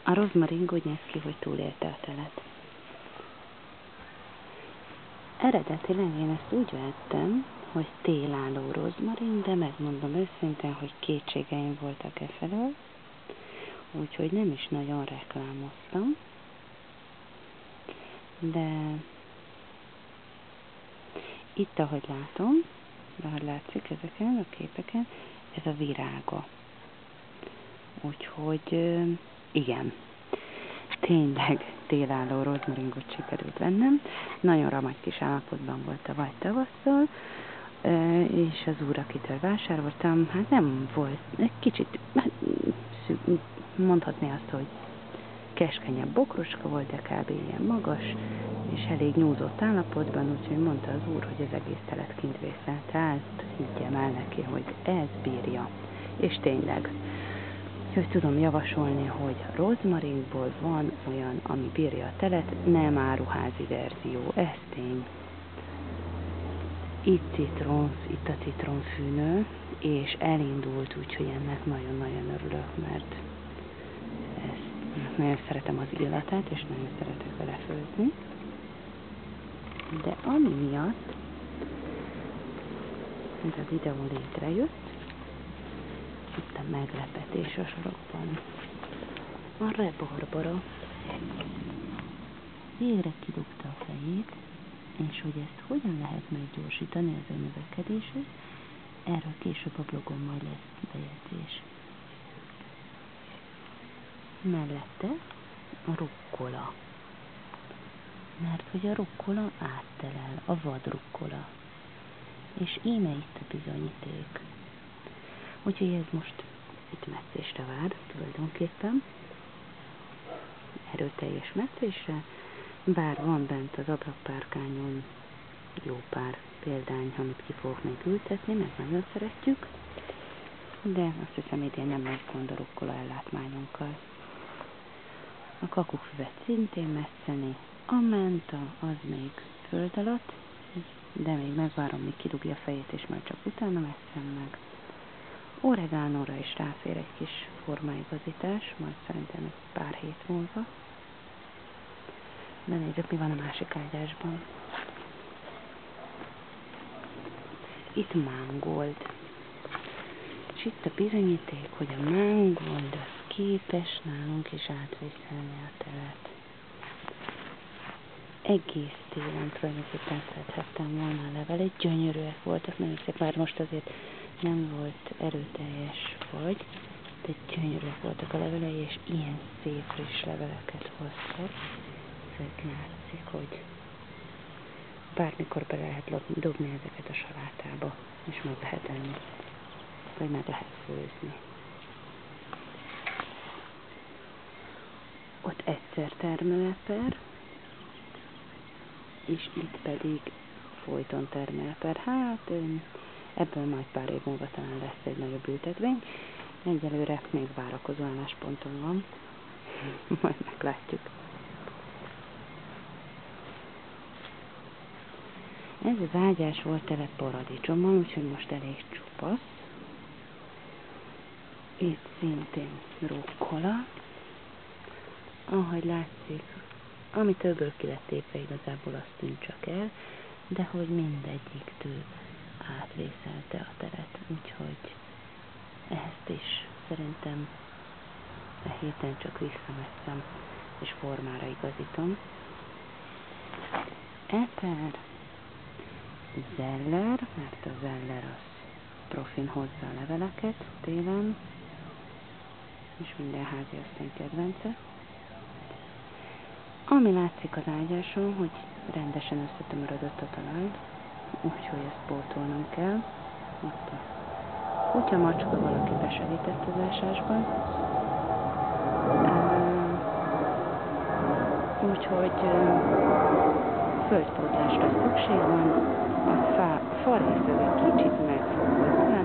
A rozmaring úgy néz ki, hogy túlélte a telet. Eredetileg én ezt úgy vettem, hogy télálló rozmarin, de megmondom őszintén, hogy kétségeim voltak felől, úgyhogy nem is nagyon reklámoztam, de itt, ahogy látom, ahogy látszik ezeken a képeken, ez a virága. Úgyhogy igen, tényleg télálló rozmaringot sikerült vennem. Nagyon ramagy kis állapotban volt tavaly tavasszal, és az úr, akitől vásároltam, hát nem volt, egy kicsit, mondhatni azt, hogy keskenyebb bokroska volt, de kb. Ilyen magas, és elég nyúzott állapotban, úgyhogy mondta az úr, hogy az egész telet kint vészelt, tehát higgyem el neki, hogy ez bírja. És tényleg, úgyhogy tudom javasolni, hogy rozmaringból van olyan, ami bírja a telet, nem áruházi verzió, ez tény. Itt a citronfűnő, és elindult, úgyhogy ennek nagyon-nagyon örülök, mert nagyon szeretem az illatát, és nagyon szeretek vele főzni. De ami miatt ez a videó létrejött, itt a meglepetés a sorokban. A rabarbara végre kidugta a fejét, és hogy ezt hogyan lehet meggyorsítani az ő növekedését, erről később a blogon majd lesz bejegyzés. Mellette a rukkola. Mert hogy a rukkola áttelel, a vad rukkola. És íme itt a bizonyíték. Úgyhogy ez most itt metszésre vár, tulajdonképpen. Erőteljes metszésre, bár van bent az ablakpárkányon jó pár példány, amit ki fogok még ültetni, mert nagyon szeretjük, de azt hiszem idén nem lesz gond a rukkola ellátmányunkkal. A kakukkfüvet szintén metszeni, a menta az még föld alatt, de még megvárom, míg kidugja a fejét, és majd csak utána metszem meg. Oregánóra is ráfér egy kis formaigazítás, majd szerintem egy pár hét múlva. De nézzük, mi van a másik ágyásban. Itt mangold. És itt a bizonyíték, hogy a mangold az képes nálunk is átvészelni a telet. Egész télen tulajdonképpen szedhettem volna a levelét, gyönyörűek voltak, nagyon szép, már most azért nem volt erőteljes fagy, de gyönyörűek voltak a levelei, és ilyen szép friss leveleket hoztak. Szóval látszik, hogy bármikor be lehet dobni ezeket a salátába, és meg lehet enni, vagy meg lehet főzni. Ott egyszer termőeper, és itt pedig folyton termőeper. Hát ebből majd pár év múlva talán lesz egy nagyobb ültetvény. Egyelőre még várakozó állásponton van. Majd meglátjuk. Ez az ágyás volt tele paradicsommal, úgyhogy most elég csupasz. Itt szintén rukkola. Ahogy látszik, ami többől ki lett tépve, igazából azt tűnt csak el, de hogy mindegyik tő átvészelte a teret, úgyhogy ezt is szerintem a héten csak visszametszem, és formára igazítom. Eper, zeller, mert a zeller az profin hozza a leveleket télen, és minden háziasszony kedvence. Ami látszik az ágyáson, hogy rendesen összetömörödött a talaj, úgyhogy ezt pótolnom kell. Itt a kutya-macska, valaki besegített az ásásban. Úgyhogy földpótlásra szükség van. A fa része egy kicsit meg fog hozni,